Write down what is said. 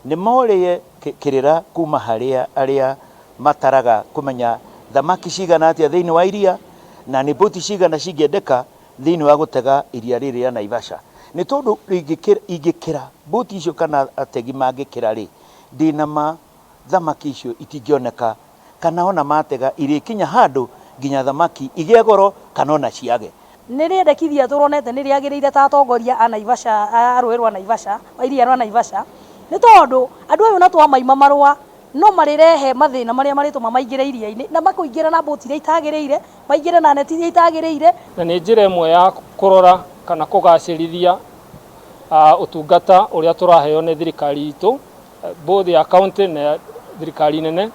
Nĩ morĩye kĩrĩra kuma harĩa arĩa mataraga kũmenya thamaki cigana atĩa thĩinĩ wa iria na nĩ boti cigana cingĩendeka thĩinĩ wa gũtega iria rĩrĩ rĩa Naivasha. Nĩ tondũ ingĩkĩra boti icio kana ategi mangĩkĩra rĩ, ndĩna ma thamaki icio itingĩoneka kana ona matega irĩkinya handũ nginya thamaki igĩe goro kana ona ciage. Nĩ rĩendekithia tũronete nĩ rĩagĩrĩire ta atongoria a Naivasha, a rũĩ rwa Naivasha, wa iria rwa Naivasha, nĩ tondũ andũ aya na twamaima marũa no marirehe mathĩna marĩa marĩtũma maingĩre iria-inĩ na makũingĩra na boti iria itagĩrĩire, maingĩre na neti iria itagĩrĩire. Na nĩ njĩra ĩmwe ya kũrora kana kũgacĩrithia ũtungata ũrĩa tũraheo nĩ thirikari itũ, both ya county na thirikari nene.